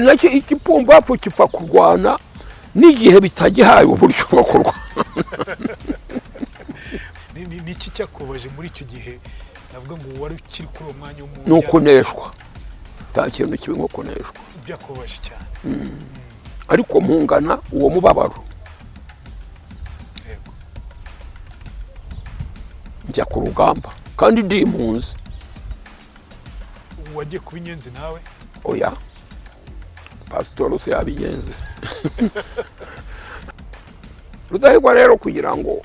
nacyo ikipumbafu kipfa kurwana n'igihe bitagihaye uburyo bwo kurwana. Ni iki cyakubaje muri icyo gihe navuga ngo wari ukiri kuri uwo mwanya w'umuntu? Ni ukuneshwa, nta kintu kibi nko kuneshwa. Byakubaje cyane. Ariko mpungana uwo mubabaro, njya ku rugamba kandi ndi impunzi. Wagiye kuba inyenzi nawe? Oya, Pasitoro se yabigenze. Rudahigwa rero kugira ngo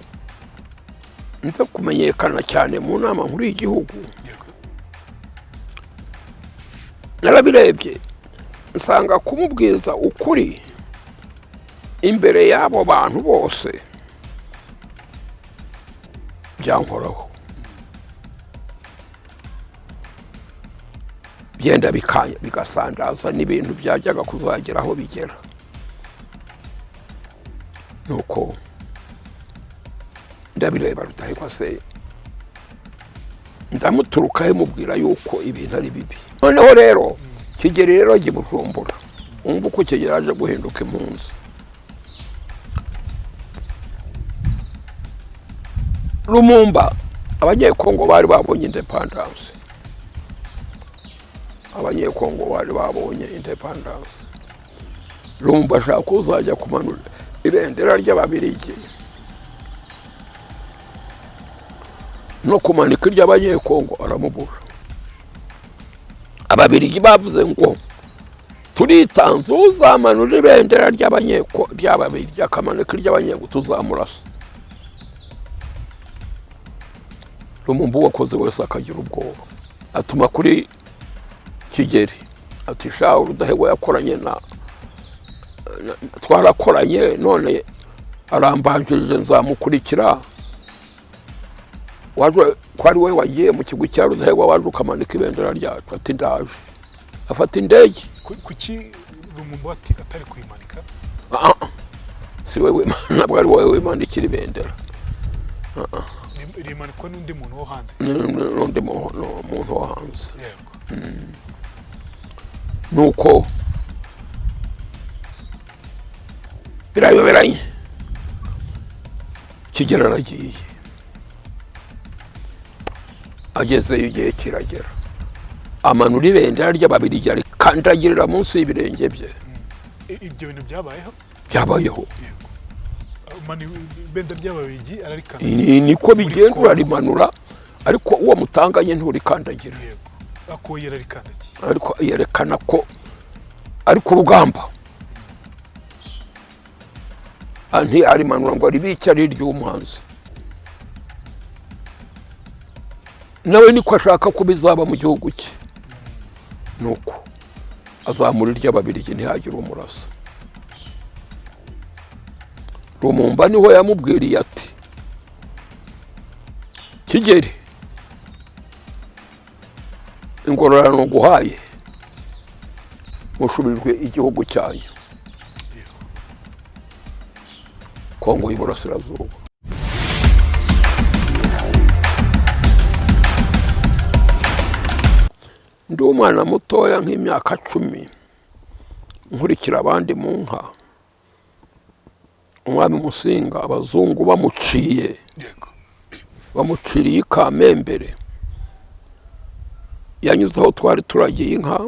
nze kumenyekana cyane mu nama nkuru y'igihugu, narabirebye nsanga kumubwiza ukuri imbere y'abo bantu bose byankoraho, byenda bigasandaza n'ibintu byajyaga kuzagera aho bigera. Nuko ndabireba Rudahigwa se ndamuturukaho mubwira yuko ibintu ari bibi. Noneho rero Kigeli rero agiye Bujumbura, umva uko Kigeli aje guhinduka impunzi. Lumumba abanyekongo bari babonye independence, abanyekongo bari babonye independence. Lumumba ashaka kuzajya kumanura ibendera ry'Ababiligi no kumanika iry'abanyekongo, aramubura. Ababiligi bavuze ngo turitanze uzamanura ibendera ry'Ababiligi akamanika iry'abanyekongo tuzamurasa. Lumumba wakoze wese akagira ubwoba, atuma kuri Kigeli ati shaho Rudahigwa yakoranye na twarakoranye, none arambanjirije nzamukurikira. Waje kwari we wagiye mu kigo cya Rudahigwa waje ukamanika ibendera ryacu? Ati ndaje. Afata indege. Kuki Lumumba atari kurimanika? Si wewe, ntabwo ari wowe wimanikira ibendera. Rimanikwa n'undi muntu wo hanze? N'undi muntu wo hanze. Nuko birayoberanye. Kigeli aragiye, agezeyo igihe kiragera, amanura ibendera ry'Ababiligi arikandagirira munsi y'ibirenge bye. Ibyo bintu byabayeho? Byabayeho. Ibendera ry'Ababiligi ararikandagirira? Niko bigenda, urarimanura ariko uwo mutanganye nturikandagira. Ako yararikandagiye ariko yerekana ko ari ku rugamba. Anti arimanura ngo ribicya ari ry'umwanzi. Nawe niko ashaka kubizaba mu gihugu cye. Nuko azamura iry'Ababiligi ntihagira umurasa. Lumumba niho yamubwiriye ati Kigeli, ingororano nguhaye mushubijwe igihugu cyanyu, Kongo y'Iburasirazuba. Ndi umwana mutoya nk'imyaka 10, nkurikira abandi mu nka. Umwami Musinga abazungu bamuciriye Kamembere, yanyuze aho twari turagiye inka,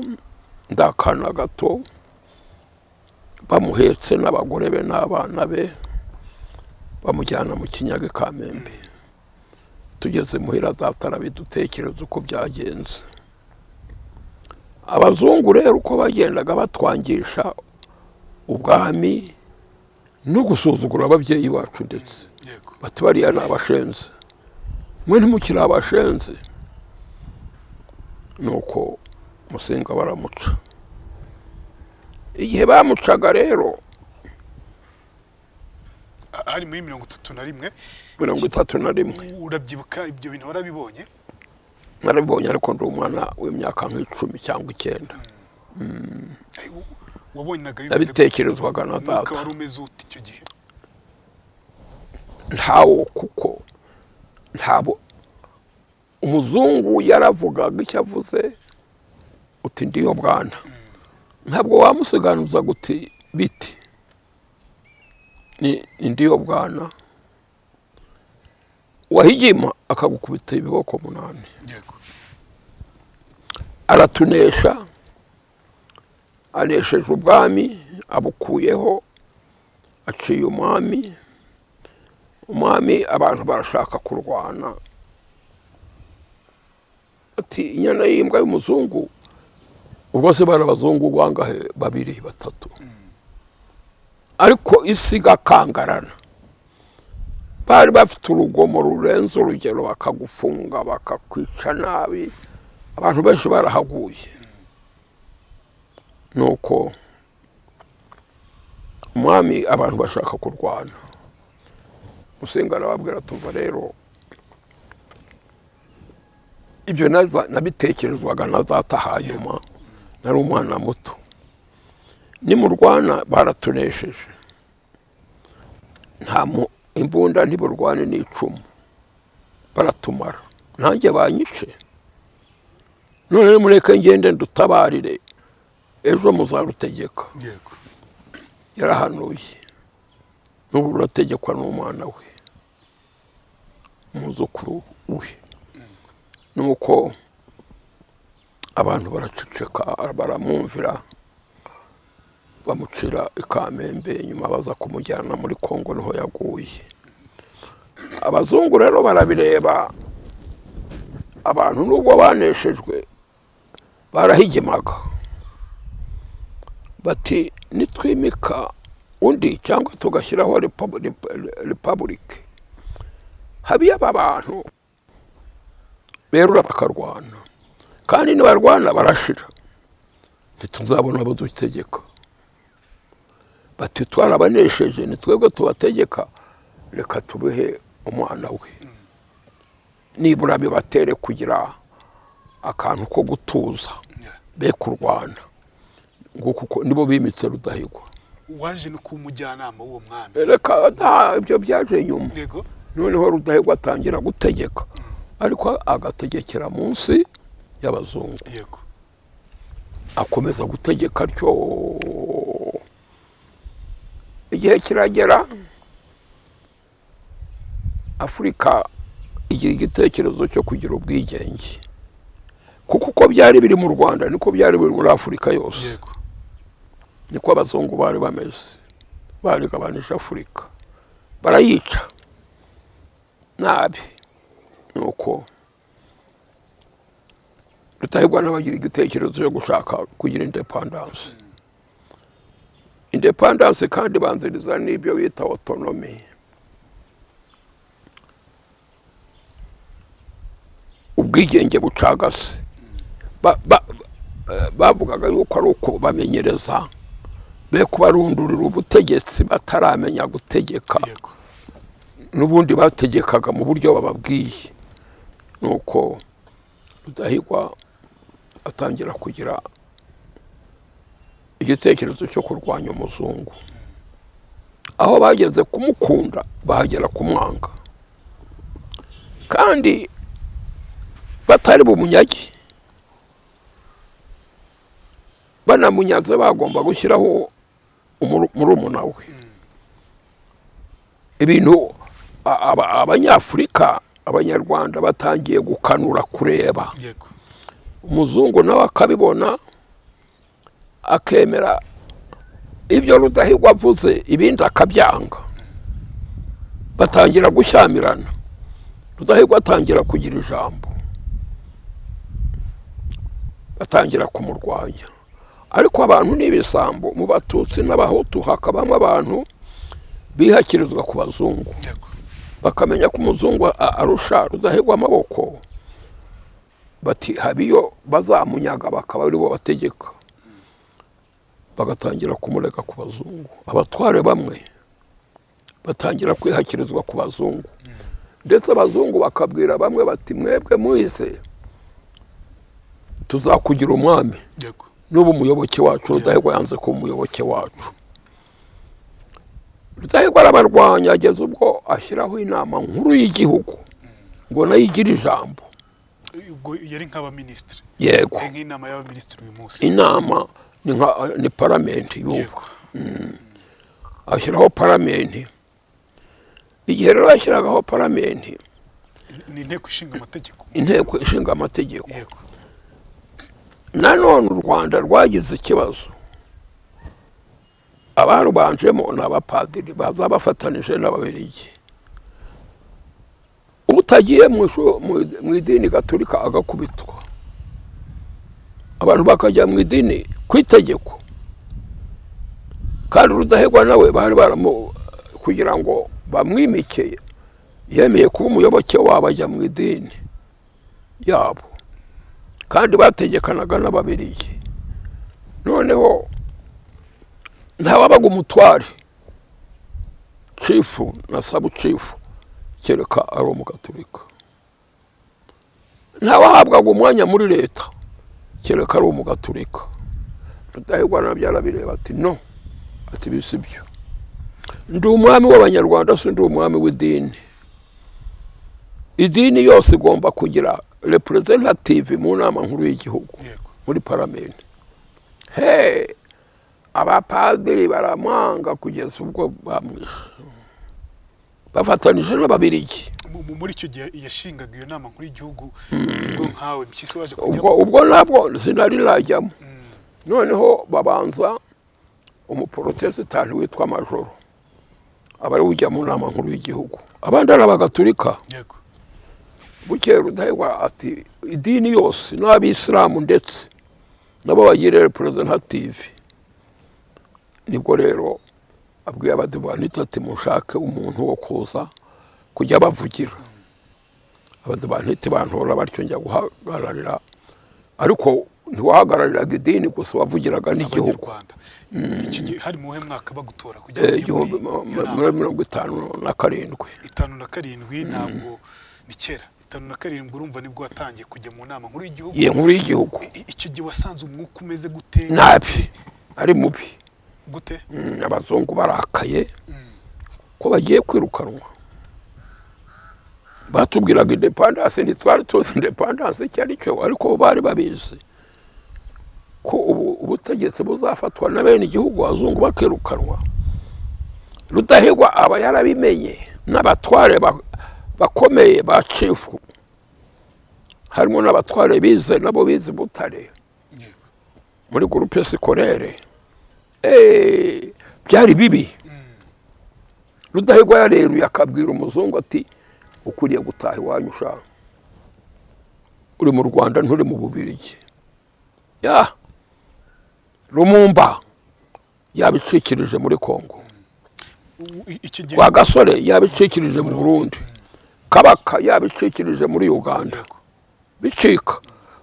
ndakana gato, bamuhetse n'abagore be n'abana be, bamujyana mu Kinyaga Kamembe. Tugeze muhira data arabidutekereza uko byagenze. Abazungu rero uko bagendaga batwangisha ubwami no gusuzugura ababyeyi bacu, ndetse bati bariya ni abashenze, mwe ntimukiri abashenze. Nuko Musinga baramuca. Igihe bamucaga rero ari muri 31. 31. Urabyibuka ibyo bintu warabibonye? Narabibonye ariko ndi umwana w'imyaka nk'10 cyangwa 9. Wabonaga nabitekerezwaga na data. Wari umeze uti icyo gihe? Ntawo, kuko ntabo umuzungu yaravugaga icyo avuze uti ndiyo bwana, ntabwo wamusiganuza guti biti ni ndiyo bwana wahigima akagukubita ibiboko 8 aratunesha anesheje ubwami abukuyeho aciye umwami abantu barashaka kurwana ati inyana y'imbwa y'umuzungu ubwo se barabazungu bangahe 2 3 ariko isi igakangarana bari bafite urugomo rurenze urugero bakagufunga bakakwica nabi abantu benshi barahaguye nuko umwami abantu bashaka kurwana Musinga arababwira tumva rero ibyo nabitekerezwaga nazataha hanyuma nari umwana muto ni mu Rwanda baratunesheje nta imbunda ntiburwane n'icumu baratumara nanjye banyice none mureke ngende ndutabarire ejo muzarutegeka yarahanuye n'ubu rurategekwa n'umwana we umuzukuru we nuko abantu baraceceka baramwumvira bamucira ikamembe nyuma baza kumujyana muri Kongo niho yaguye abazungu rero barabireba abantu nubwo baneshejwe barahigimaga bati nitwimika undi cyangwa tugashyiraho republic habiye abantu berura bakarwana kandi nibarwana barashira ntituzabona abo dutegeka bati twarabanesheje nitwebwe tubategeka reka tubihe umwana we nibura bibatere kugira akantu ko gutuza be kurwana ngo kuko nibo bimitse Rudahigwa waje no kumujyanama w'uwo mwami reka ibyo byaje nyuma noneho Rudahigwa atangira gutegeka ariko agategekera munsi y'abazungu akomeza gutegeka ryo igihe kiragera Afurika igira igitekerezo cyo kugira ubwigenge kuko uko byari biri mu Rwanda niko byari biri muri Afurika yose niko abazungu bari bameze barigabanije Afurika barayica nabi nuko Rudahigwa n'abagira igitekerezo cyo gushaka kugira independence kandi banziriza n'ibyo bita autonomy ubwigenge bucagase bavugaga yuko ari uko bamenyereza be kubarundurira ubutegetsi bataramenya gutegeka n'ubundi bategekaga mu buryo bababwiye nuko Rudahigwa atangira kugira igitekerezo cyo kurwanya umuzungu aho bageze kumukunda bahagera kumwanga kandi batari bumunyagi banamunyaze bagomba gushyiraho murumuna we ibintu abanyafurika abanyarwanda batangiye gukanura kureba umuzungu nawe akabibona akemera ibyo Rudahigwa avuze ibindi akabyanga batangira gushyamirana Rudahigwa atangira kugira ijambo batangira kumurwanya ariko abantu n'ibisambo mu Batutsi n'Abahutu hakabamo abantu bihakirizwa ku bazungu bakamenya ko umuzungu arusha Rudahigwa amaboko bati habiyo bazamunyaga bakaba ari bo bategeka bagatangira kumureka ku bazungu abatware bamwe batangira kwihakirizwa ku bazungu ndetse abazungu bakabwira bamwe bati mwebwe muhise tuzakugira umwami n'ubu umuyoboke wacu Rudahigwa yanze ko umuyoboke wacu Rudahigwa arabarwanya ageze ubwo ashyiraho inama nkuru y'igihugu ngo nayigira ijambo ubwo yari nk'abaminisitiri yego nk'inama y'abaminisitiri uyu munsi inama ni paramenti y'ubu. yego Ashyiraho paramenti. Igihe rero yashyiragaho paramenti, ni inteko ishinga amategeko. inteko ishinga amategeko, yego nanone u Rwanda rwagize ikibazo. Abarubanjemo ni abapadiri baza bafatanije n'Ababiligi. Utagiye mu idini gatolika agakubitwa, abantu bakajya mu idini ku itegeko, kandi Rudahigwa nawe bari kugira ngo bamwimike yemeye kuba umuyoboke wabo ajya mu idini yabo, kandi bategekanaga n'Ababiligi. Noneho ntawabaga umutware, cifu na sabu cifu, kereka ari umugatolika. Ntawahabwaga umwanya muri leta, kereka ari umugatolika. Rudahigwa nabyo arabireba ati no, ati bisibyo, ndi umwami w'Abanyarwanda, si ndi umwami w'idini. Idini yose igomba kugira representative mu nama nkuru y'igihugu, muri paramenti. Abapadiri baramwanga kugeza ubwo bamwishe, bafatanije n'Ababiligi. muri icyo gihe yashingaga iyo nama nkuru y'igihugu, ubwo nkawe Mpyisi waje kujya ubwo nabwo sinari najyamo. Noneho babanza umuprotesitanti witwa Majoro, abari ujya mu nama nkuru y'igihugu, abandi ari abagatolika. yego Bukeye Rudahigwa ati idini yose n'Abisilamu ndetse nabo bagire representative. Nibwo rero abwiye Abadivantisiti ati mushake umuntu wo kuza kujya bavugira. Abadivantisiti bantora batyo njya guhagararira, ariko ntiwahagarariraga idini gusa, wavugiraga n'igihugu. iki gihe hari muhe mwaka bagutora kujya muri 57. 57 ntabwo ni kera. 57 urumva nibwo watangiye kujya mu nama nkuru y'igihugu. Nkuru y'igihugu. Icyo gihe wasanze umwuka umeze gute? Nabi, ari mubi. Gute? Abazungu barakaye ko bagiye kwirukanwa. Batubwiraga independence, ntitwari tuzi independence icyo ari cyo, ariko bari babizi ko ubutegetsi buzafatwa na bene igihugu, abazungu bakirukanwa. Rudahigwa aba yarabimenye, n'abatware bakomeye ba cifu, harimo n'abatware bize nabo bize Butare muri groupe scolaire. Byari bibi. Rudahigwa yareruye akabwira umuzungu ati ukuriye gutaha iwanyu ushaka, uri mu Rwanda nturi mu Bubiligi. Lumumba yabicikirije muri Kongo, wa Gasore yabicikirije mu Burundi, Kabaka yabicikirije muri Uganda. Bicika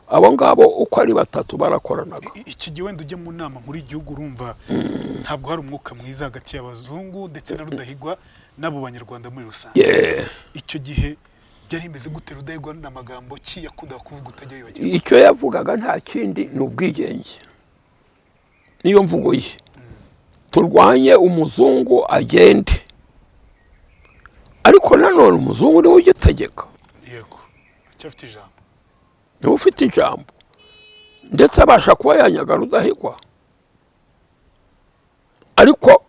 abo ngabo uko ari batatu barakoranaga. Iki gihe wenda ujye mu nama muri igihugu urumva ntabwo hari umwuka mwiza hagati y'abazungu ndetse na Rudahigwa n'abo Banyarwanda muri rusange. Icyo gihe byari bimeze gute? Rudahigwa n'amagambo ki yakundaga kuvuga utajya yibagirwa? Icyo yavugaga nta kindi ni ubwigenge, niyo mvugo ye. Turwanye umuzungu agende, ariko nanone umuzungu niwe ugitegeka. Yego, cyafite ijambo. Niwe ufite ijambo, ndetse abasha kuba yanyaga Rudahigwa, ariko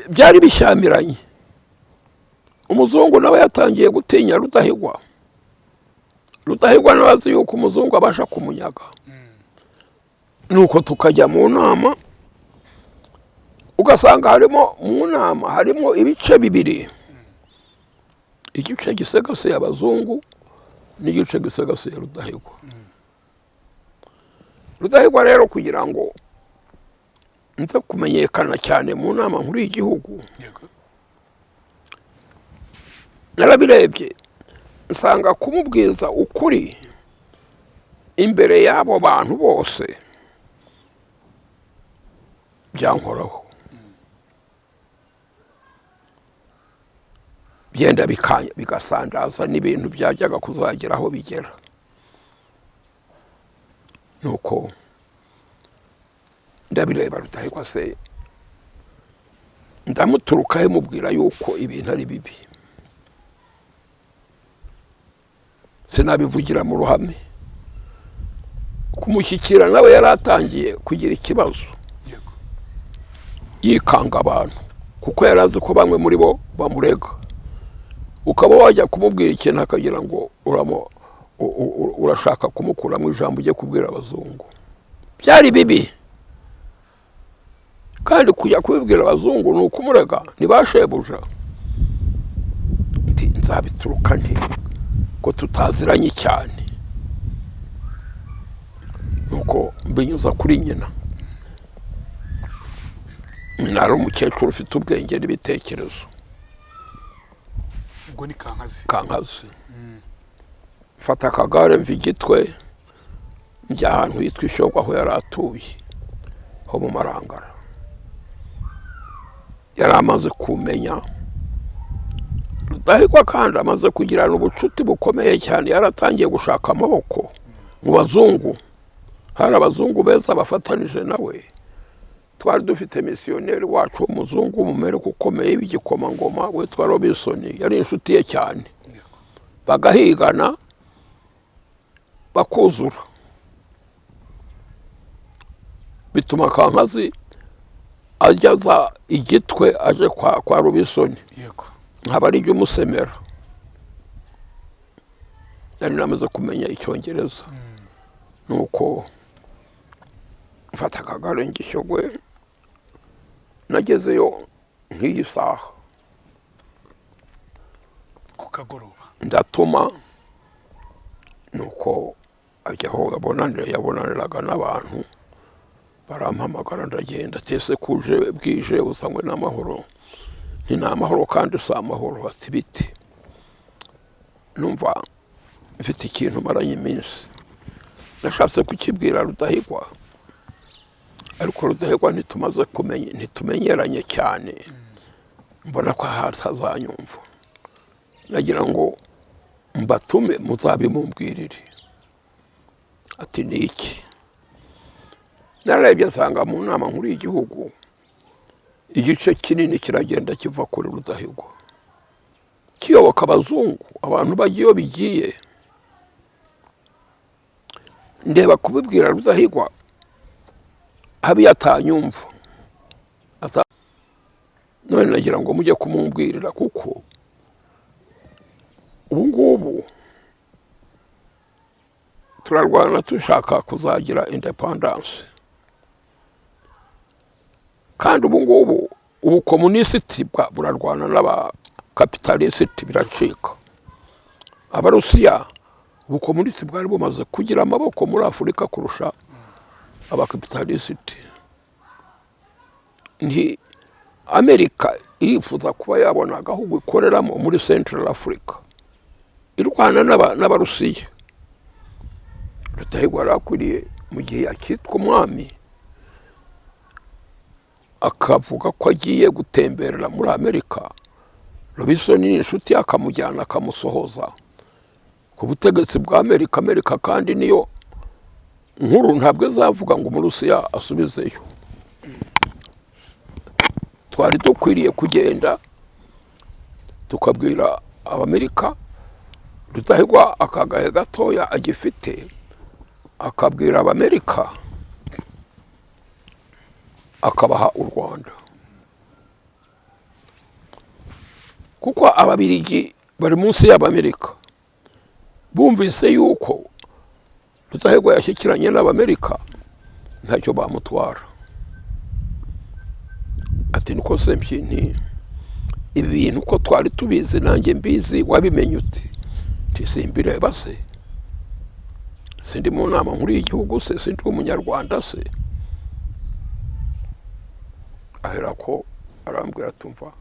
byari bishyamiranye. Umuzungu nawe yatangiye gutinya Rudahigwa. Rudahigwa nawe azi yuko umuzungu abasha kumunyaga. Nuko tukajya mu nama, ugasanga harimo mu nama harimo ibice bibiri, igice gisegasiye abazungu n'igice gisegasiye Rudahigwa. Rudahigwa rero kugira ngo nze kumenyekana cyane mu nama nkuru y'igihugu, narabirebye nsanga kumubwiza ukuri imbere y'abo bantu bose byankoraho, byenda bigasandaza n'ibintu byajyaga kuzagera aho bigera. Nuko ndabireba Rudahigwa se ndamuturukaho mubwira yuko ibintu ari bibi, sinabivugira mu ruhame kumushyikira nawe yari atangiye kugira ikibazo yego yikanga abantu kuko yari azi ko bamwe muri bo bamurega ukaba wajya kumubwira ikintu akagira ngo urashaka kumukuramo ijambo ujye kubwira abazungu byari bibi kandi kujya kubibwira abazungu ni ukumurega ntibashebuja nzabituruka nti ko tutaziranye cyane nuko mbinyuza kuri nyina nyina ari umukecuru ufite ubwenge n'ibitekerezo ubwo ni Kankazi mfata akagare mva Igitwe njya ahantu hitwa Ishogwe aho yari atuye ho mu Marangara yari amaze kumenya Rudahigwa kandi amaze kugirana ubucuti bukomeye cyane yaratangiye gushaka amaboko mu bazungu hari abazungu beza bafatanije nawe twari dufite misiyoneri wacu umuzungu umumere ukomeye w'igikomangoma witwa Robinson yari inshuti ye cyane bagahigana bakuzura bituma Kankazi ajyaza Igitwe aje kwa Robinson yego nkaba ari umusemera nari namaze kumenya icyongereza nuko mfata akagare ngishogwe nagezeyo nk'iyi saha ku kagoroba ndatuma nuko ajyaho yabonaniraga n'abantu barampamagara ndagenda tese kuje bwije usangwe n'amahoro ni amahoro kandi si amahoro ati biti numva mfite ikintu maranye iminsi nashatse kukibwira Rudahigwa ariko Rudahigwa ntitumenyeranye cyane mbona ko hatazanyumva nagira ngo mbatume muzabimumbwirire ati ni iki narebye nsanga mu nama nkuru y'igihugu igice kinini kiragenda kiva kuri Rudahigwa kiyoboka abazungu abantu bagiye bigiye ndeba kubibwira Rudahigwa habi yatanyumva none nagira ngo mujye kumumbwirira kuko ubu ngubu turarwana dushaka kuzagira independence kandi ubu ngubu ubukomunisiti burarwana n'abakapitalisiti biracika abarusiya ubukomunisiti bwari bumaze kugira amaboko muri Afurika kurusha abakapitalisiti nti Amerika irifuza kuba yabona agahugu ikoreramo muri Central Africa irwana n'abarusiya Rudahigwa yarakwiriye mu gihe yakitwa umwami akavuga ko agiye gutemberera muri Amerika Robinson ni inshuti akamujyana akamusohoza ku butegetsi bwa Amerika kandi niyo nkuru ntabwo zavuga ngo Umurusiya asubizeyo twari dukwiriye kugenda tukabwira Abamerika Rudahigwa akagahe gatoya agifite akabwira Abamerika akabaha u Rwanda kuko Ababiligi bari munsi y'Abamerika bumvise yuko Rudahigwa yashyikiranye n'Abamerika ntacyo bamutwara ati niko sempyinti ibi bintu ko twari tubizi nanjye mbizi wabimenye uti tisimbireba se sindi mu nama nkuru y'igihugu se sindi umunyarwanda se ahera ko arambwira tumva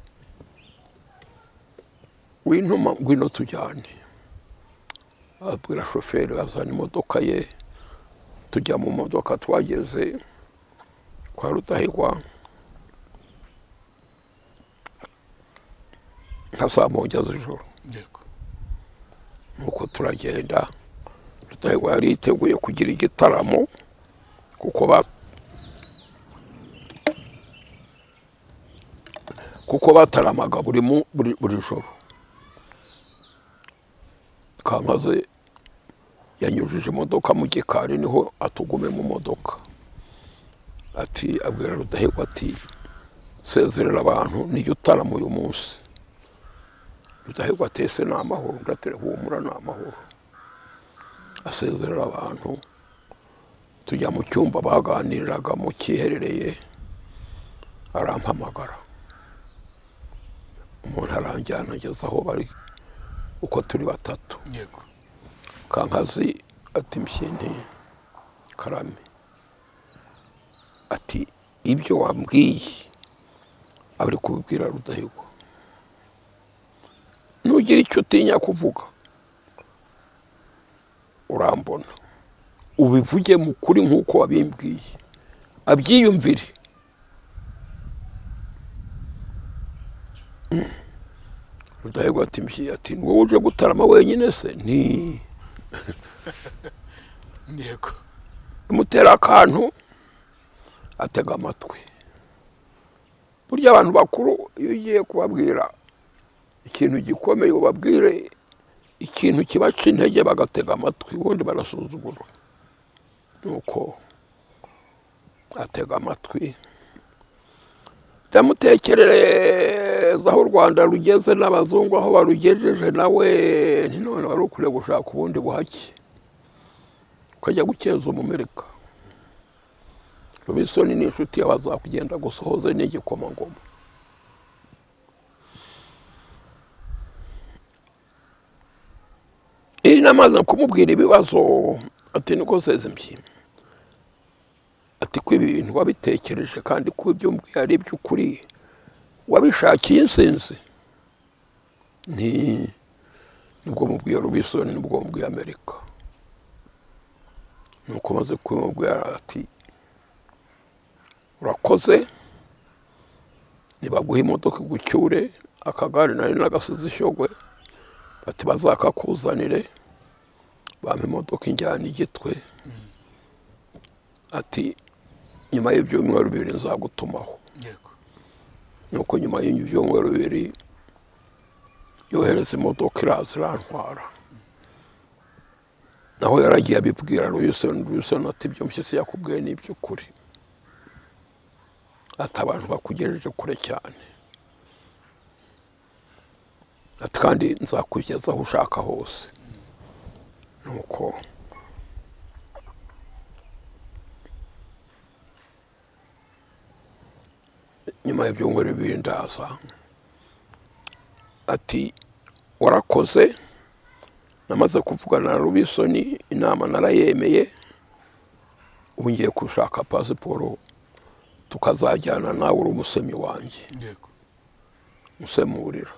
wintuma ngwino tujyane abwira shoferi azana imodoka ye tujya mu modoka twageze kwa Rudahigwa nka saa moja z'ijoro nuko turagenda Rudahigwa yari yiteguye kugira igitaramo kuko bataramaga buri joro Kankazi yanyujije imodoka mu gikari niho atugume mu modoka ati abwira Rudahigwa ati sezerera abantu nijya utarama uyu munsi. Rudahigwa ati ese ni amahoro, ndatere humura ni amahoro. Asezerera abantu tujya mu cyumba baganiriraga mu kiherereye, arampamagara umuntu aranjyana ageze aho bari uko turi batatu. Yego. Kankazi ati Mpyisi Karame ati ibyo wambwiye abari kubibwira Rudahigwa, nugira icyo utinya kuvuga urambona ubivuge mu kuri nk'uko wabimbwiye abyiyumvire. Rudahigwa ati Mpyisi ati ni wowe uje gutarama wenyine se? Ni Yego. imutera akantu atega amatwi. Burya abantu bakuru iyo ugiye kubabwira ikintu gikomeye ubabwire ikintu kibaca intege bagatega amatwi, ubundi barasuzugura. Nuko atega amatwi ndamutekerereza aho u Rwanda rugeze n'abazungu aho barugejeje, nawe none wari ukwiye gushaka ubundi buhake ukajya gukeza Umumerika. Rubisoni ni inshuti yawe, azakugenda gusohoze n'igikomangoma. Iyi namaze kumubwira ibibazo ati niko seze Mpyisi ati ko ibi bintu wabitekereje kandi ko ibyo mbwiye ari iby'ukuri wabishakiye insinzi. Nibwo mubwiye Rubisoni, nibwo mubwiye Amerika. Nuko maze kumubwira ati urakoze, nibaguha imodoka igucyure, akagare nari nagasize Shyogwe ati bazakakuzanire, bampa imodoka injyana i Gitwe ati nyuma y'ibyumweru 2 nzagutumaho. Yego. Nuko nyuma y'ibyumweru 2 yohereza imodoka iraza irantwara. Naho yaragiye abibwira Rubisoni ati ibyo Mpyisi yakubwiye ni iby'ukuri, ati abantu bakugejeje kure cyane, ati kandi nzakugeza aho ushaka hose. Nuko nyuma y'ibyumweru 2 ndaza ati warakoze, namaze kuvugana na Rubisoni, inama narayemeye, ubu ngiye gushaka pasiporo tukazajyana nawe uri umusemi wanjye. Yego. Musemurira.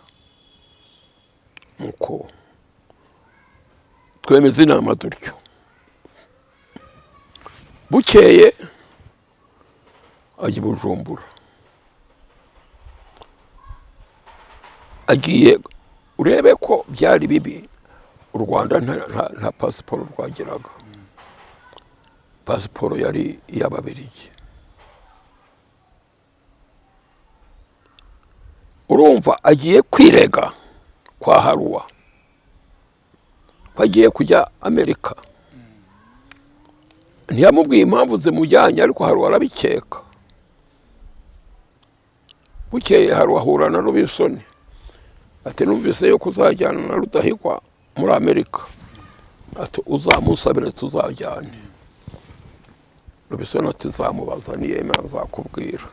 Nuko twemeza inama dutyo. Bukeye ajya i Bujumbura, agiye urebe ko byari bibi. U Rwanda nta pasiporo rwagiraga, pasiporo yari iy'Ababiligi. Urumva agiye kwirega kwa Haruwa ko agiye kujya Amerika. Ntiyamubwiye impamvu zimujyanye, ariko Haruwa arabikeka. Bukeye Haruwa ahura na Rubisoni ati numvise yuko uzajyana na Rudahigwa muri Amerika, ati uzamusabire tuzajyane. Rubisoni ati nzamubaza niyemera nzakubwira.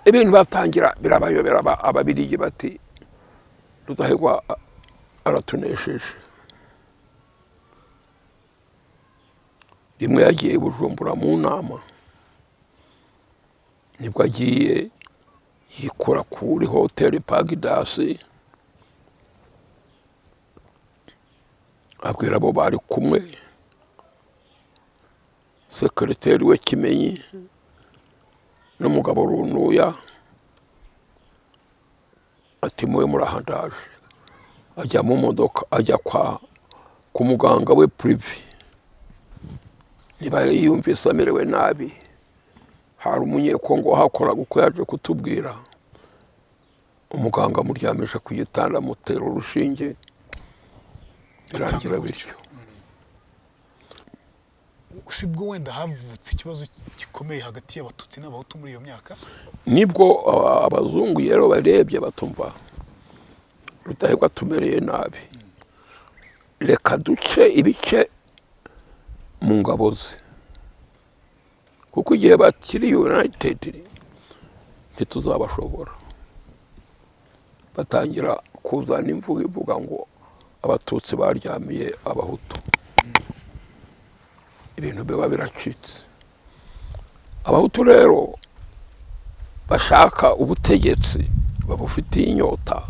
Ibintu batangira birabayobera Ababiligi bati Rudahigwa aratunesheje. Rimwe yagiye i Bujumbura mu nama, nibwo agiye yikora kuri hoteli Pagidasi, abwira abo bari kumwe, sekereteri we Kimenyi n'umugabo Runuya, ati muwe murahandaje. Ajya mu modoka ajya ku muganga we prive. Niba yumvise amerewe nabi, hari umunyekongo hakoraga uko yaje kutubwira, umuganga amuryamisha ku gitanda, amutera urushinge, birangira bityo. Usibwo wenda havutse ikibazo gikomeye hagati y'abatutsi n'abahutu muri iyo myaka. Nibwo abazungu rero barebye batumva Rudahigwa tumereye nabi, reka duce ibice mu ngabo ze, kuko igihe bakiri united ntituzabashobora. Batangira kuzana imvugo ivuga ngo abatutsi baryamiye abahutu. Ibintu biba biracitse. Abahutu rero bashaka ubutegetsi babufitiye inyota,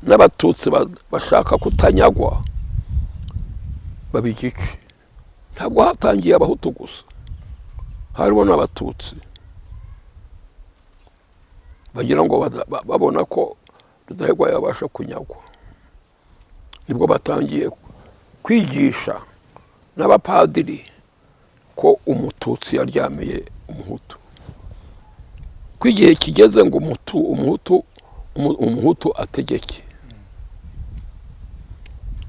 n'abatutsi bashaka kutanyagwa babigice. Ntabwo hatangiye abahutu gusa, harimo n'abatutsi bagira ngo babona ko Rudahigwa yabasha kunyagwa. Nibwo batangiye kwigisha n'abapadiri ko umututsi yaryamiye umuhutu, ko igihe kigeze ngo umuhutu ategeke.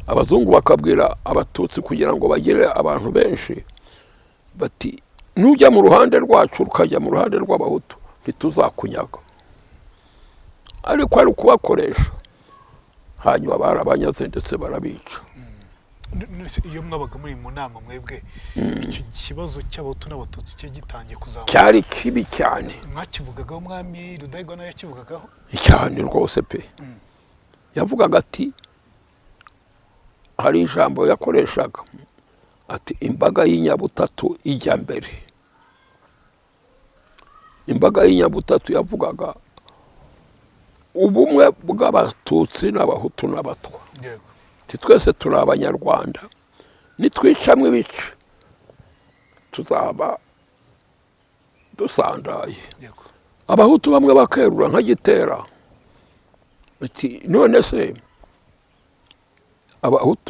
Abazungu bakabwira abatutsi kugira ngo bagire abantu benshi bati, nujya mu ruhande rwacu ukajya mu ruhande rw'abahutu ntituzakunyaga. Ariko ari kubakoresha, hanyuma barabanyaze ndetse barabica. Iyo mwabaga muri mu nama mwebwe, icyo kibazo cy'abahutu n'abatutsi cye gitangiye kuzamuka, cyari kibi cyane. Mwakivugagaho umwami Rudahigwa nawe yakivugagaho cyane rwose pe. Yavugaga ati, hari ijambo yakoreshaga ati, imbaga y'inyabutatu ijya mbere. Imbaga y'inyabutatu yavugaga ubumwe bw'abatutsi n'abahutu n'abatwa. Twese turi abanyarwanda, nitwicamwe ibice tuzaba dusandaye. Abahutu bamwe bakerura nka Gitera ati, none se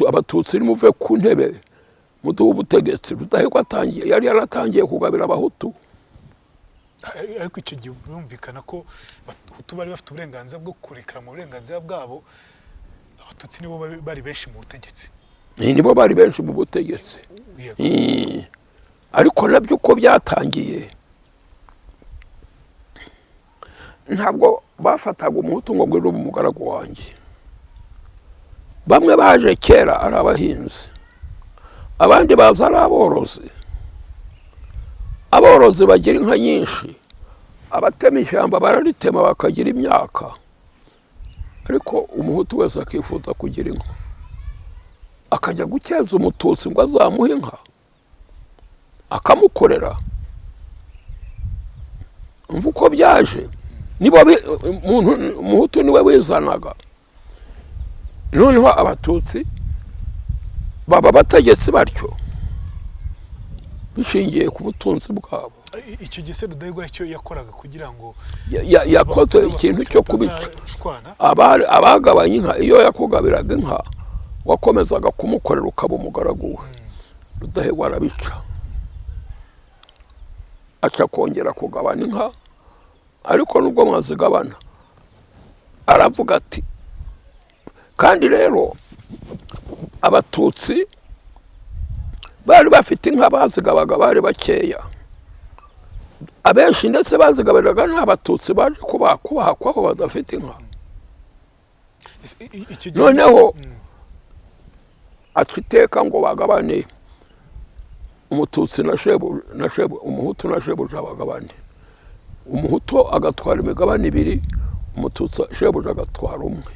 abatutsi nimuve ku ntebe muduhe ubutegetsi. Rudahigwa yari yaratangiye kugabira abahutu. Ariko icyo gihe birumvikana ko abahutu bari bafite uburenganzira bwo kurekera mu burenganzira bwabo, abatutsi nibo bari benshi mu butegetsi. Nibo bari benshi mu butegetsi. Ariko nabyo uko byatangiye, ntabwo bafataga umuhutu ngo ngwino mu mugaragu wanjye. Bamwe baje kera ari abahinzi, abandi baza ari aborozi. Aborozi bagira inka nyinshi, abatema ishyamba bararitema bakagira imyaka. Ariko umuhutu wese akifuza kugira inka, akajya gukeza umututsi ngo azamuhe inka, akamukorera. Umva uko byaje. Nibo umuhutu niwe wizanaga, noneho abatutsi baba bategetse batyo bishingiye ku butunzi bwabo. Icyo gise Rudahigwa icyo yakoraga kugira ngo yakoze ikintu cyo kubica. Abagabanya inka, iyo yakugabiraga inka wakomezaga kumukorera ukaba umugaragu we. Rudahigwa arabica, aca kongera kugabana inka. Ariko nubwo mwazigabana, aravuga ati, kandi rero abatutsi bari bafite inka bazigabaga bari bakeya. Abenshi ndetse bazigabiraga n'abatutsi baje kubahakwaho badafite inka. Noneho aca iteka ngo bagabane umututsi na shebu, umuhutu na shebuja bagabane. Umuhutu agatwara imigabane ibiri, umututsi shebuja agatwara umwe.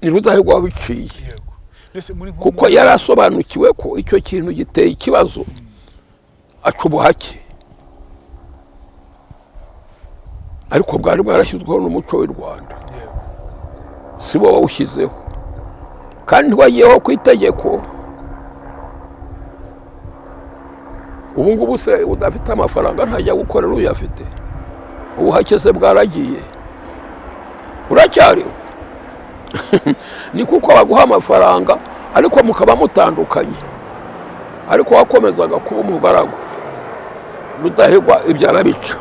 Ni Rudahigwa wabiciye, kuko yari asobanukiwe ko icyo kintu giteye ikibazo, aca ubuhake. Ariko bwari bwarashyizweho n'umuco w'u Rwanda, si bo wawushyizeho, kandi ntiwagiyeho ku itegeko. Ubu ngubu se udafite amafaranga ntajya gukorera uyafite. Ubuhake se bwaragiye, uracyariho. Ni kuko baguha amafaranga ariko mukaba mutandukanye, ariko wakomezaga kuba umugaragu. Rudahigwa ibyo arabica,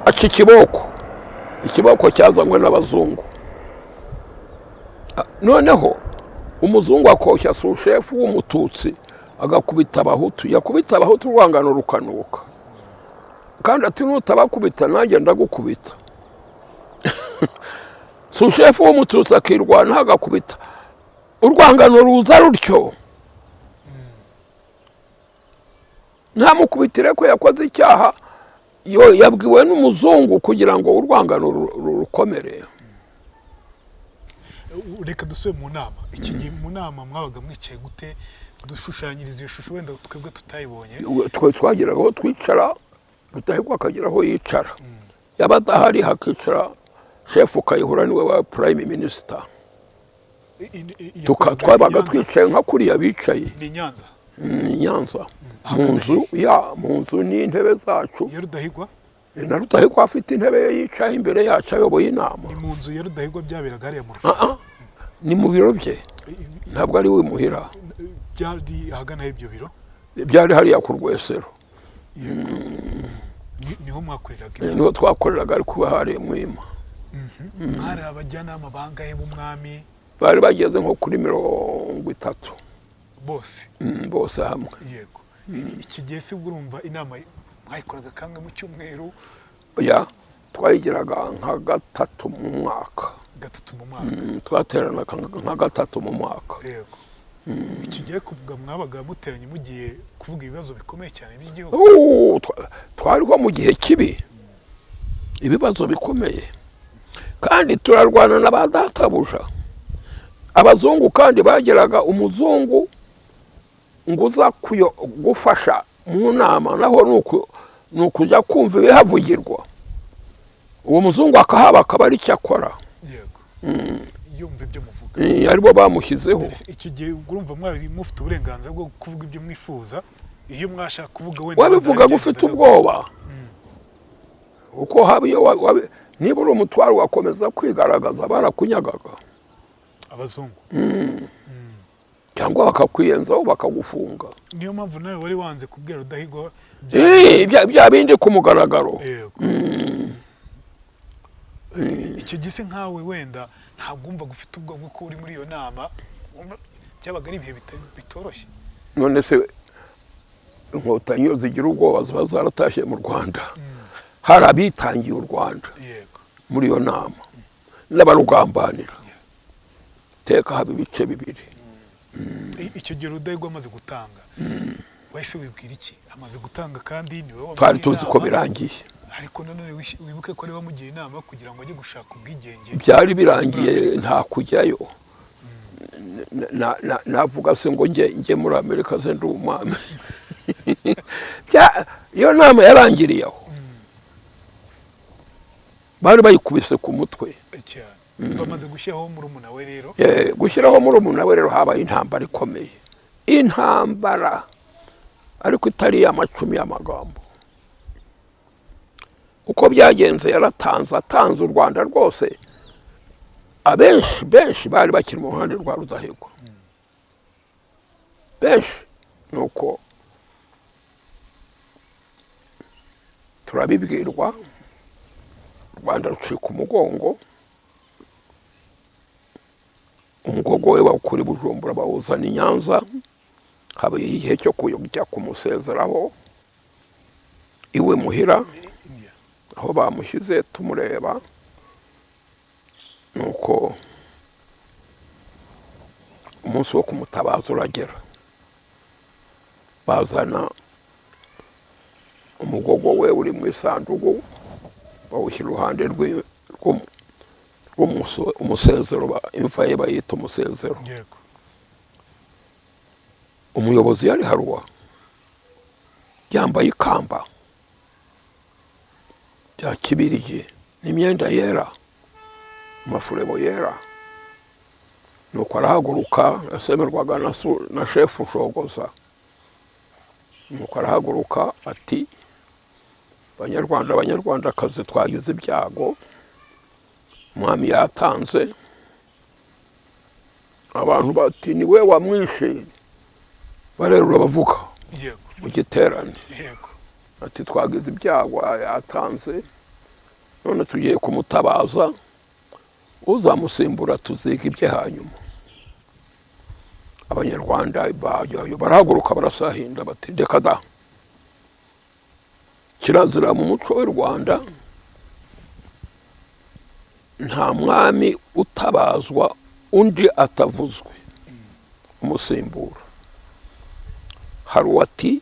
aca ikiboko cyazanywe n'abazungu. noneho umuzungu akoshya sushefu w'umututsi agakubita abahutu, yakubita abahutu urwangano rukanuka, kandi ati nutabakubita nanjye ndagukubita. Sushefu w'umututsi akirwana agakubita urwangano ruza rutyo, ntamukubitire ko yakoze icyaha, yabwiwe n'umuzungu kugira ngo urwangano rukomere. Reka dusubire mu nama. Iki gihe mu nama mwabaga mwicaye gute? Dushushanyiriza iyo shusho wenda twebwe tutayibonye. Twageraga aho twicara, Rudahigwa akagera aho yicara, yaba adahari hakicara shefu Kayihura niwe wa prime minister. Twabaga twicaye nka kuriya bicaye. Ni Nyanza? Ni Nyanza. Mu nzu n'intebe zacu. Ya Rudahigwa? Na Rudahigwa afite intebe ye yicaye imbere yacu ayoboye inama. Ni mu nzu ya Rudahigwa byaberaga hariya mu Rwanda? Ni mu biro bye, ntabwo ari we muhira. Byari ahagana ibyo biro? Byari hariya ku Rwesero. Niho mwakoreraga? Niho twakoreraga, ari kuba hari Mwima. Mwari abajyanama bangahe b'umwami? Bari bageze nko kuri 30 bose. Bose hamwe. Yego. Iki gihe se urumva inama mwayikoraga kanga mu cyumweru? Ya, twayigiraga nka 3 mu mwaka. 3 mu mwaka? Twateranaga nka 3 mu mwaka. Yego. Iki gihe kuvuga mwabaga muteranye mugiye kuvuga ibibazo bikomeye cyane by'igihugu? Twariho mu gihe kibi, ibibazo bikomeye, kandi turarwana n'abadatabuja. Abazungu kandi bageraga umuzungu nguza gufasha mu nama, naho nukuja kumva ibihavugirwa. Uwo muzungu akahaba akaba ari cyo akora. Yego. Yumva ibyo muvuga. Aribo bamushyizeho. Iki gihe urumva mwari mufite uburenganzira bwo kuvuga ibyo mwifuza, iyo mwashaka kuvuga wenda wabivuga gufite ubwoba. Uko habiyo niba uri umutwaro wakomeza kwigaragaza barakunyagaga abazungu. Cyangwa bakakwiyenzaho bakagufunga. Niyo mpamvu nawe wari wanze kubwira Rudahigwa bya bindi ku mugaragaro. Icyo gise nkawe wenda ntabwo wumva gufite ubwoba ko uri muri iyo nama, byabaga ari ibihe bitoroshye? None se inkotanyi zigira ubwoba ziba zaratashye mu Rwanda, hari abitangiye u Rwanda muri iyo nama n'abarugambanira. Teka haba ibice bibiri. Icyo gihe Rudahigwa amaze gutanga, wahise wibwira iki? Amaze gutanga kandi niwe wamugira twari tuzi ko birangiye, ariko none wibuke ko ari wamugira inama kugira ngo ajye gushaka ubwigenge. Byari birangiye nta kujyayo. Navuga se ngo njye muri Amerika ze ndi umwami. Iyo nama yarangiriye aho, bari bayikubise ku mutwe. Bamaze gushyiraho murumuna we rero? Gushyiraho murumuna we rero habaye intambara ikomeye, intambara ariko itari y'amacumi y'amagambo. Uko byagenze atanze u Rwanda rwose. Benshi bari bakiri mu ruhande rwa Rudahigwa, benshi. Nuko turabibwirwa, Rwanda rucika umugongo. Umugogo we bawukura i Bujumbura bawuzana i Nyanza. Habaye igihe cyo kujya kumusezeraho iwe muhira, aho bamushyize tumureba. Nuko umunsi wo kumutabaza uragera, bazana umugogo we uri mu isanduku, bawushyira iruhande umusezero, imva ye bayita umusezero. Umuyobozi yari haruwa, yambaye ikamba rya kibirigi n'imyenda yera, amafurebo yera. Nuko arahaguruka, yasemerwaga na shefu Nshogoza. Nuko arahaguruka ati, Banyarwandakazi, twagize ibyago, umwami yatanze. Abantu bati ni we wamwishe, barerura bavuga mu giterane. Ati twagize ibyago, yatanze, none tugiye kumutabaza. uzamusimbura tuziga ibye hanyuma. Abanyarwanda barahaguruka barasahinda bati reka da, kirazira mu muco w'u Rwanda nta mwami utabazwa undi atavuzwe umusimbura. Hari uwati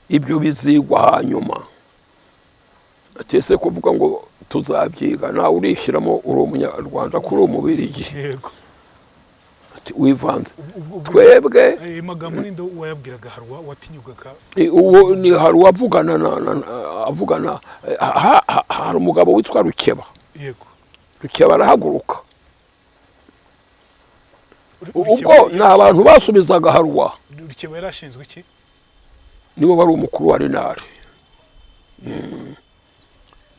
ibyo bizigwa hanyuma, atese kuvuga ngo tuzabyiga nawe urishyiramo uri umunyarwanda kuri umubirigi. Yego. Wivanze twebwe magambo ninde wayabwiraga Haruwa watinyugaga? Uwo ni Haruwa avugana hari umugabo witwa Rukeba. Yego. Rukeba arahaguruka. Ubwo ni abantu basubizaga Haruwa. Rukeba yarashinzwe iki? Nibo bari umukuru wa Renare.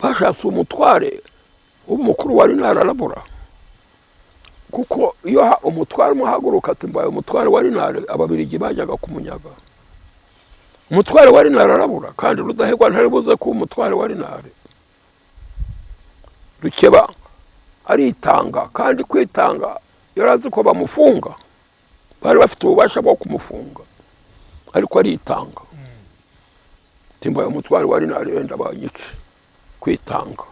Bashatse umutware umukuru wa Renare arabura. Kuko iyo umutware umuhaguruka ati mbaye umutware wa Renare, ababirigi bajyaga kumunyaga. Umutware wa Renare arabura kandi Rudahigwa ntaribuze ko umutware wa Renare. Rukeba aritanga, kandi kwitanga yarazi ko bamufunga, bari bafite ububasha bwo kumufunga, ariko aritanga. Timbaye umutware wa Renare wenda banyice. Kwitanga.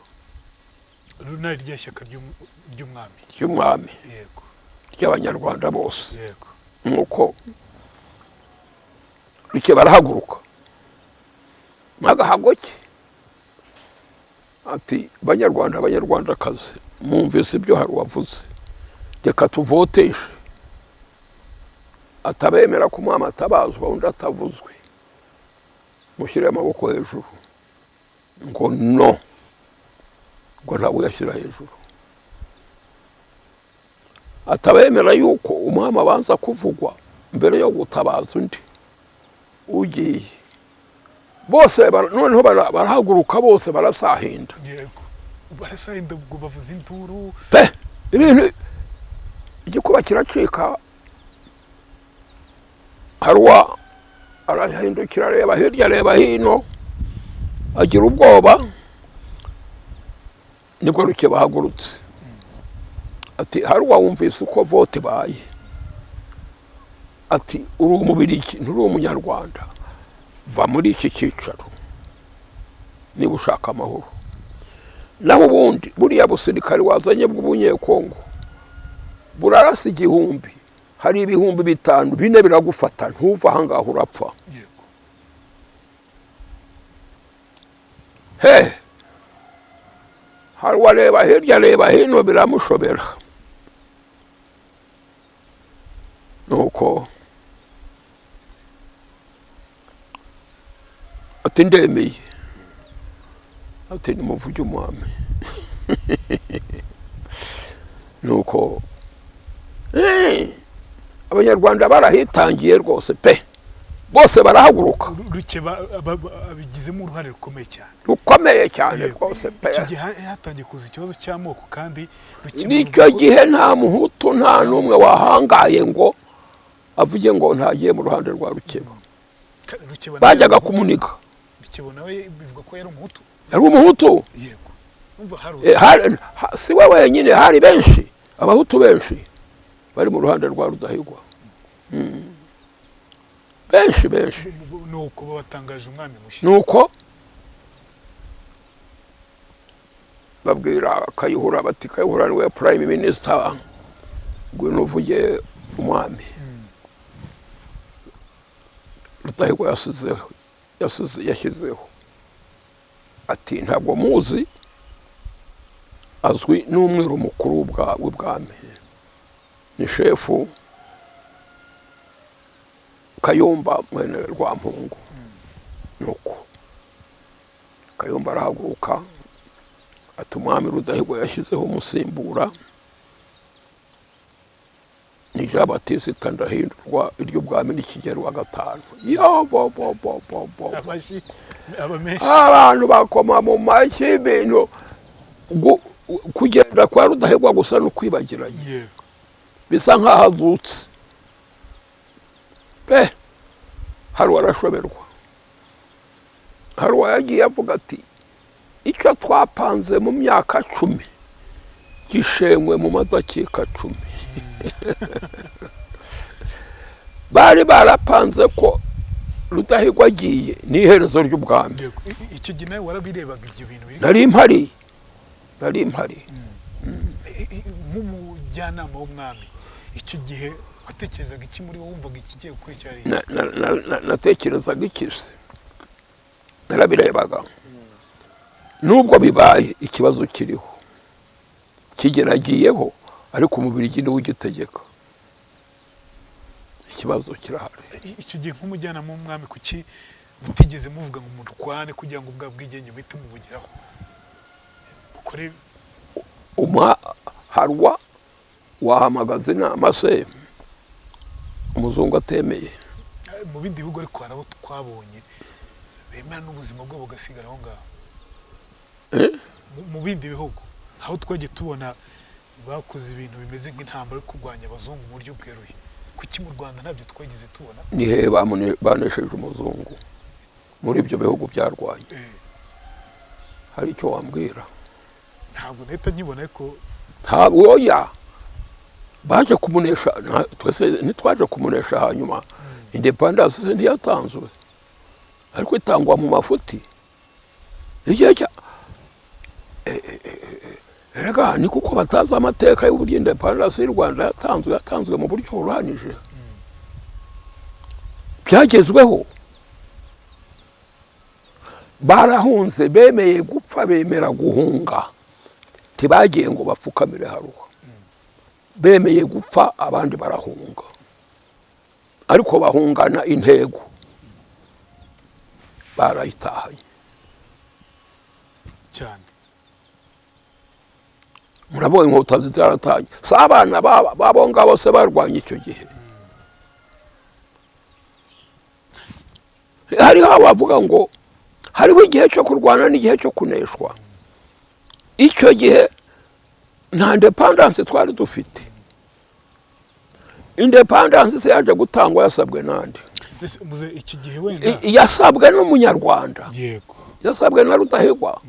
Renare ryashyaka ry'umwami. Ry'umwami. Yego. Ry'abanyarwanda bose. Yego. Nuko Rukeba arahaguruka. Magahagoki. Ati Banyarwandakazi, mwumvise ibyo hari wavuze, reka tuvoteshe. Atabemera ko umwami atabazwa undi atavuzwe, mushyire amaboko hejuru. Ngo no, ngo ntabwo yashyira hejuru. Atabemera yuko umwami abanza kuvugwa mbere yo gutabaza undi ugiye. Bose noneho barahaguruka, bose barasahinda. Yego. Barasahinda ubwo bavuza induru. Ibintu igikuba kiracika. Haruwa arahindukira areba hirya areba hino, agira ubwoba. Nibwo Rukeba ahagurutse. Ati Haruwa wumvise uko vote baye. Ati uri umubirigi nturi umunyarwanda, va muri iki cyicaro niba ushaka amahoro. Naho ubundi buriya busirikare wazanye bw'ubunyekongo burarasa 1000, hari 5,000 4 biragufata ntuva ahangaha urapfa. Yego. Haruwa areba hirya areba hino biramushobera. Nuko ati ndemeye. Ati nimuvuge umwami. Nuko Abanyarwanda barahitangiye rwose pe, bose barahaguruka. Rukeba abigizemo uruhare rukomeye cyane rwose pe. Icyo gihe hatangiye kuza ikibazo cy'amoko, kandi nicyo gihe nta muhutu nta n'umwe wahangaye ngo avuge ngo ntagiye mu ruhande rwa Rukeba. Bajyaga kumuniga. Rukeba nawe bivuga ko yari umuhutu. Yari umuhutu. Yego. Umva si we wenyine, hari benshi, abahutu benshi bari mu ruhande rwa Rudahigwa. Benshi. Nuko batangaje umwami mushya. Nuko babwira Kayihura bati Kayihura niwe prime minister, ngwino uvuge umwami. Rudahigwa yashyizeho ati ntabwo muzi, azwi n'umwiru mukuru w'ubwami, ni shefu Kayumba mwene Rwampungu. Nuko Kayumba arahaguruka ati umwami Rudahigwa yashyizeho umusimbura, ni Jean Baptiste Ndahindurwa, iry'ubwami n'Ikigeri wa gatanu. Abantu bakoma mu mashyi, ibintu kugenda kwa Rudahigwa gusa no kwibagiranye, bisa nk'aho azutse pe. Haruwa arashoberwa. Haruwa yagiye avuga ati icyo twapanze mu myaka 10 gishenywe mu madakika 10. bari barapanze ko Rudahigwa agiye n'iherezo ry'ubwami. icyo gihe nawe warabirebaga ibyo bintu biri nari mpari nk'umujyanama w'umwami icyo gihe watekerezaga iki muri wowe wumvaga iki kigiye gukurikira? natekerezaga iki se? narabirebaga nubwo bibaye ikibazo kiriho kigeragiyeho ariko umubiri niwe ugitegeka, ikibazo kirahari. icyo gihe nk'umujyanama w'umwami kuki mutigeze muvuga ngo murwane kugira ngo ubwa bwigenge buhite mubugeraho? ukore harwa wahamagaza inama se umuzungu atemeye? mu bindi bihugu ariko hari abo twabonye bemera n'ubuzima bwabo bugasigara aho ngaho. mu bindi bihugu aho twagiye tubona bakoze ibintu bimeze nk'intambara yo kurwanya abazungu mu buryo bweruye, kuki mu Rwanda ntabyo twagize tubona? ni he banesheje umuzungu muri ibyo bihugu byarwanye? hari icyo wambwira? ntabwo leta nkibona ariko ntabwo oya baje kumunesha, twese ntitwaje kumunesha. hanyuma independence ntiyatanzwe ariko itangwa mu mafuti. igihe cya erega ni kuko batazi amateka y'uburyo independence y'u Rwanda yatanzwe mu buryo buruhanije byagezweho. barahunze, bemeye gupfa, bemera guhunga, ntibagiye ngo bapfukamire haruha. bemeye gupfa, abandi barahunga ariko bahungana intego, barayitahanye cyane. murabonye inkotanyi zaratanye, si abana babo ngabo se barwanye icyo gihe. hariho abavuga ngo hariho igihe cyo kurwana n'igihe cyo kuneshwa. icyo gihe nta independence twari dufite. independence se yaje gutangwa yasabwe nande? iki gihe wenda yasabwe n'umunyarwanda. yego, yasabwe na Rudahigwa.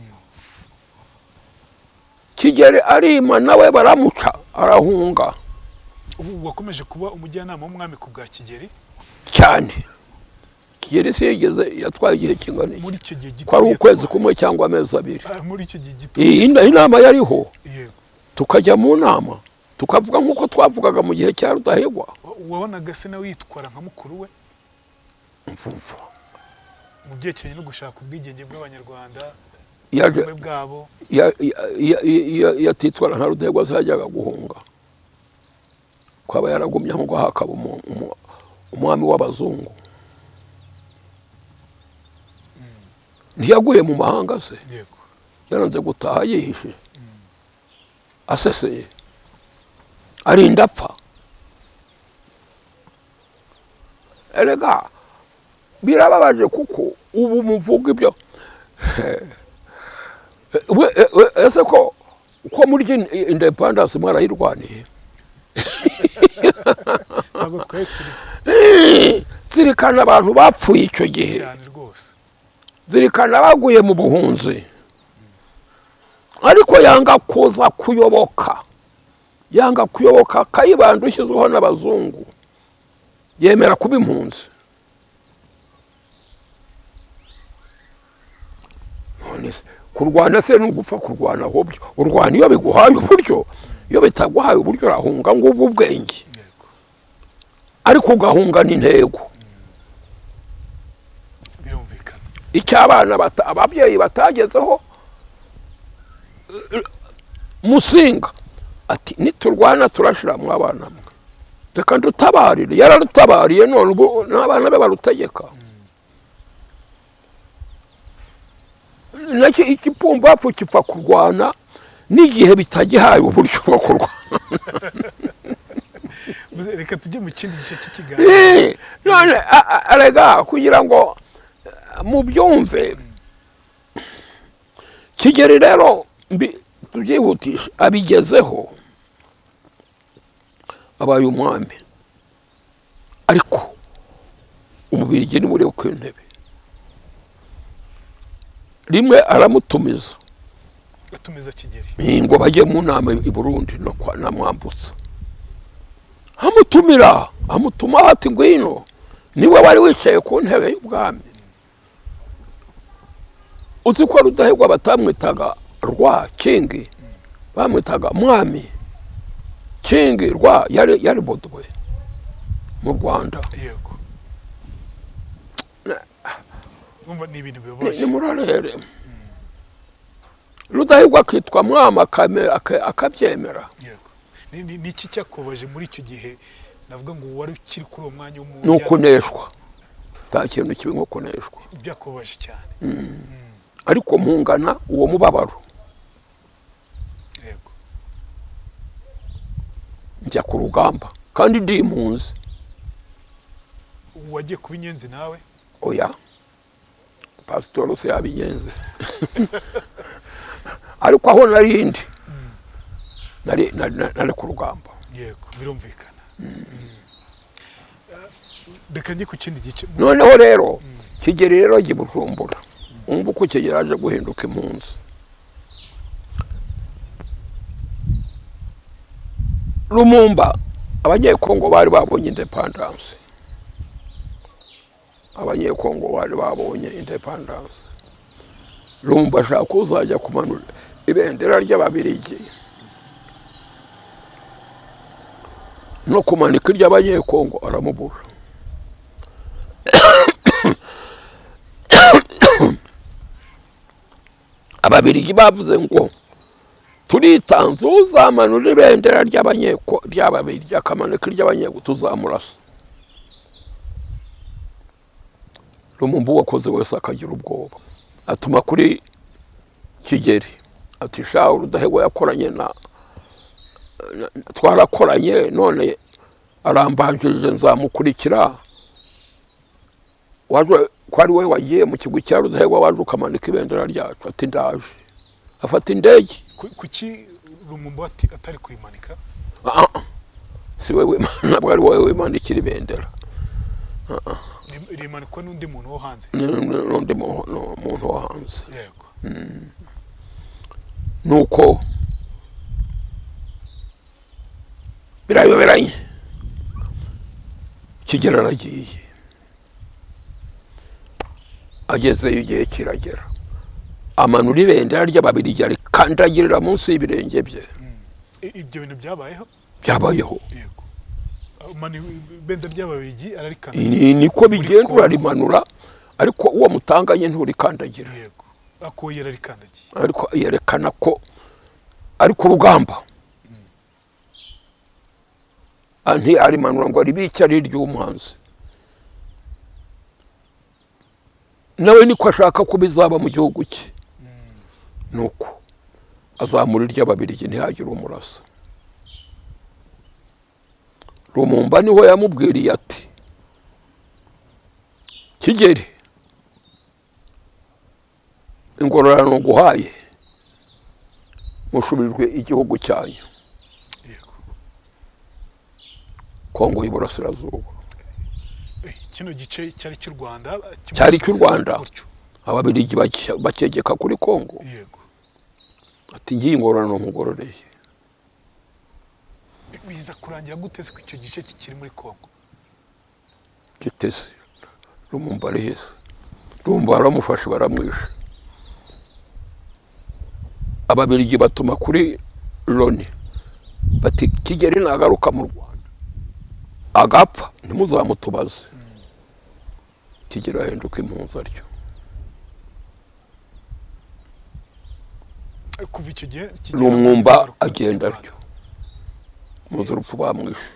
Kigeli arima nawe baramuca arahunga. ubu wakomeje kuba umujyanama w'umwami ku bwa Kigeli cyane. Kigeli se yigeze yatwaye igihe kingana muri icyo gihe gito, kwari ukwezi kumwe cyangwa amezi 2. muri icyo gihe gito inama yariho, yego, tukajya mu nama tukavuga nk'uko twavugaga mu gihe cya Rudahigwa. wabonaga se nawe yitwara nka mukuru we mvuvu mu byerekeranye no gushaka ubwigenge bw'abanyarwanda bwabo? yatitwara nka Rudahigwa yajyaga guhunga, kwaba yaragumye aho ngo hakaba umwami w'abazungu. ntiyaguye mu mahanga se, yego, yaranze gutaha yihishe, aseseye, arinda apfa. erega birababaje kuko ubu muvuga ibyo ese ko muri independence mwarayirwaniye? ntabwo twari turi zirikana abantu bapfuye icyo gihe cyane rwose, zirikana baguye mu buhunzi, ariko yanga kuza kuyoboka, yanga kuyoboka Kayibanda ushyizweho n'abazungu, yemera kuba impunzi. kurwana se ni ugupfa kurwana ahubwo urwana iyo biguhaye uburyo, iyo bitaguhaye uburyo urahunga ngo ubu ubwenge, ariko ugahungana intego. birumvikana icy'abana ababyeyi batagezeho. Musinga ati niturwana turashira mu abana mwe, reka ndutabarire. yararutabariye, none ubu n'abana be barutegeka. nacyo ikipumbafu kipfa kurwana n'igihe bitagihaye uburyo bwo kurwana. reka tujye mu kindi gice cy'ikiganiro. none arega kugira ngo mubyumve, Kigeli rero tubyihutisha, abigezeho, abaye umwami, ariko umubirigi ni muri ku ntebe. rimwe aramutumiza atumiza Kigeli ngo bajye mu nama i Burundi no kwa Namwambutsa, amutuma ati ngwino, niwe wari wicaye ku ntebe y'ubwami. Uzi ko Rudahigwa batamwitaga Rwa Kingi, bamwitaga Mwami Kingi. Rwa yari Bodwe mu Rwanda. Yego. Umva ni ibintu bibabaje. Ni murarere. Rudahigwa akitwa Mwami akabyemera. Yego. Ni iki cyakobaje muri icyo gihe navuga ngo wari ukiri kuri uwo mwanya w'umuntu? Nuko neshwa. Nta kintu kibi nko kuneshwa. Byakobaje cyane. Ariko mpungana uwo mubabaro. Yego. Njya ku rugamba kandi ndi impunzi. Wagiye kuba inyenzi nawe? Oya, Pastor se yabinyenze. Ariko aho narindi nari ku rugamba. Yego, birumvikana. Reka njye ku kindi gice. Noneho rero Kigeli rero agiye Bujumbura. Umva uko Kigeli aje guhinduka impunzi. Lumumba, abanyekongo bari babonye independence. Lumumba ashaka kuzajya kumanura ibendera ry'Ababiligi no kumanika iry'abanyekongo, aramubura. Ababiligi bavuze ngo turitanze uzamanura ibendera ry'Ababiligi akamanika iry'abanyeko tuzamurasa. Lumumba wakoze wese akagira ubwoba, atuma kuri Kigeli ati shaho Rudahigwa yakoranye twarakoranye, none arambanjirije nzamukurikira. Waje ko ari we wagiye mu kigo cya Rudahigwa waje ukamanika ibendera ryacu. Ati ndaje. Afata indege. Kuki Lumumba atari kurimanika? Si wewe, ntabwo ari wowe wimanikira ibendera. Rimanikwa n'undi muntu wo hanze? N'undi muntu wo hanze. Yego. Nuko birayoberanye. Kigeli aragiye. Agezeyo igihe kiragera, amanura ibendera ry'Ababiligi arikandagirira munsi y'ibirenge bye. Ibyo bintu byabayeho? Byabayeho. Yego. Ibendera ry'Ababiligi ararikandagira. Niko bigenda, urarimanura ariko uwo mutanganye nturikandagira. Yego. Ako yararikandagiye. Ariko yerekana ko ari ku rugamba. Anti arimanura ngo ribica ari ry'umwanzi. Nawe niko ashaka ko bizaba mu gihugu cye. Nuko azamura iry'Ababiligi ntihagire umurasa. Lumumba niho yamubwiriye ati Kigeli, ingororano nguhaye mushubijwe igihugu cyanyu. Kongo y'Iburasirazuba. Kino gice cyari cy'u Rwanda? Cyari cy'u Rwanda. Ababiligi bakegeka kuri Kongo. Yego. Ati ngiye ingororano nkugororeye. Biza kurangira guteze ko icyo gice kikiri muri Kongo? Giteze. Lumumba arihese. Lumumba baramufashe baramwishe. Ababiligi batuma kuri Loni bati Kigeli nagaruka mu Rwanda agapfa ntimuzamutubaze. Kigeli ahinduka impunzi atyo. Kuva icyo gihe Lumumba agenda atyo. Muzi urupfu bamwishe.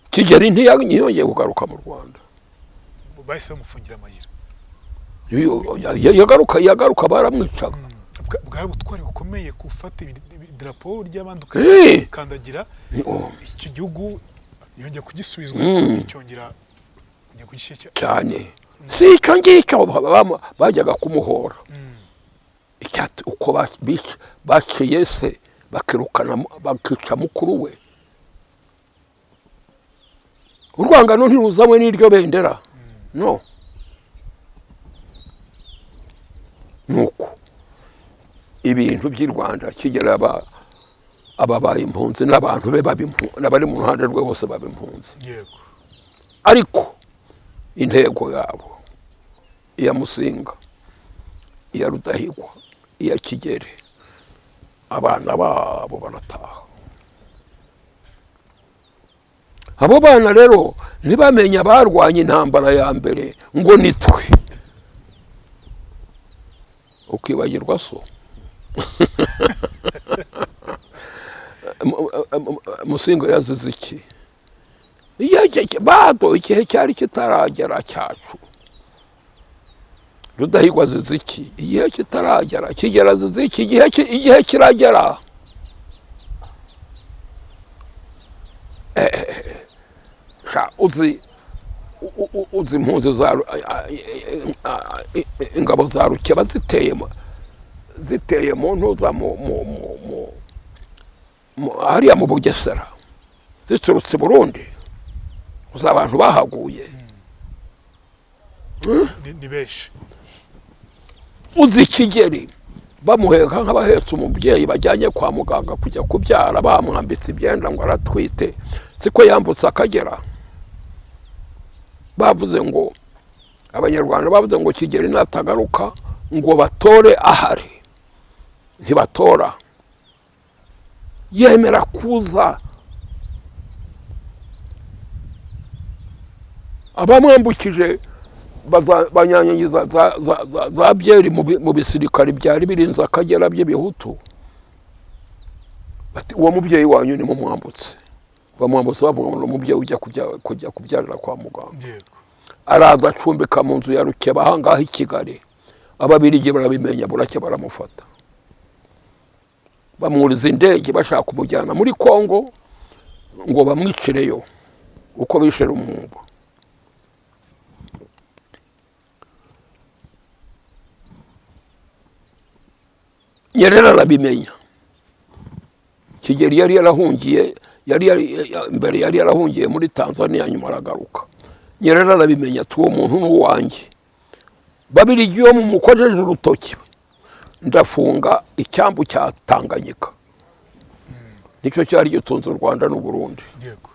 Kigeli ntiyongeye kugaruka mu Rwanda. Bahise bamufungira amayira. Yagaruka baramwicaga. Bwari ubutwari bukomeye gufata idarapo ry'abandi ukandagira. Icyo gihugu yongera kugisubizwa icyongera kujya kugishyira cyane. Si icyo ngicyo bajyaga kumuhora. Icyati uko baciye se bakirukana bakica mukuru we. Urwangano ntiruzanywe n'iryo bendera. No. Nuko ibintu by'i Rwanda kigera ababaye impunzi n'abantu be n'abari mu ruhande rwe bose baba impunzi. yego Ariko intego yabo iya Musinga, iya Rudahigwa, iya Kigeli, abana babo barataha. Abo bana rero ntibamenya barwanya intambara ya mbere ngo nitwe, ukibagirwa so. Musinga yazize iki? Bado igihe cyari kitaragera cyacu. Rudahigwa azize iki? Igihe kitaragera. Kigeli azize iki? Igihe kiragera. Uzi impunzi ingabo za Rukeba ziteye mu ntuza hariya mu Bugesera ziturutse Burundi, uzi abantu bahaguye ni benshi. Uzi Kigeli bamuheka nk'abahetse umubyeyi bajyanye kwa muganga kujya kubyara, bamwambitse ibyenda ngo aratwite, siko yambutse Akagera. Bavuze ngo Abanyarwanda bavuze ngo Kigeli natagaruka ngo batore ahari, ntibatora. Yemera kuza, abamwambukije banyanyagiza za byeri mu bisirikari byari birinze Akagera by'ibihutu. Bati uwo mubyeyi wanyu ni mumwambutse. Bamwambutse bavuga ngo umubyeyi ujya kujya kubyarira kwa muganga. yego Araza acumbika mu nzu ya Rukeba ahangaha i Kigali. Ababirigi barabimenya, burake baramufata, bamwuriza indege bashaka kumujyana muri Kongo ngo bamwicireyo uko bishe Lumumba. Nyerere arabimenya. Kigeli yari yarahungiye, mbere yari yarahungiye muri Tanzania, nyuma aragaruka. Nyerere arabimenya ati uwo muntu ni uwanjye. Babirigi yo mumukojeje urutoki ndafunga icyambu cya Tanganyika, nicyo cyari gitunze u Rwanda n'u Burundi. yego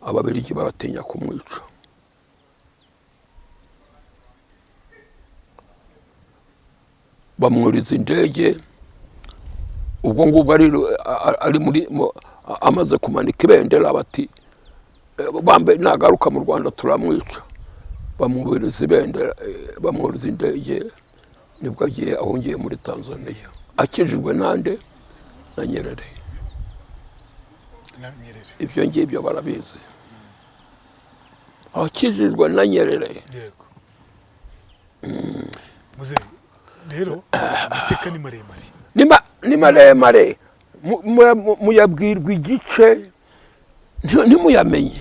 Ababirigi baratinya kumwica. Bamwuriza indege, ubwo ngubwo ari muri amaze kumanika ibendera, bati bambe nagaruka mu Rwanda turamwica. Bamwuriza ibendera, bamwuriza indege, nibwo agiye ahungiye muri Tanzania. Akijijwe nande? Na Nyerere. Ibyo ngibyo barabizi. Akijijwe na Nyerere. yego muze rero amateka ni maremare. Ni maremare, muyabwirwa igice ntimuyamenye.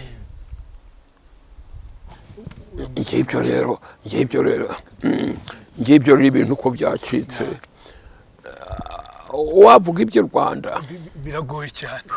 Ngibyo rero ibintu uko byacitse. Wavuga iby'u Rwanda biragoye cyane.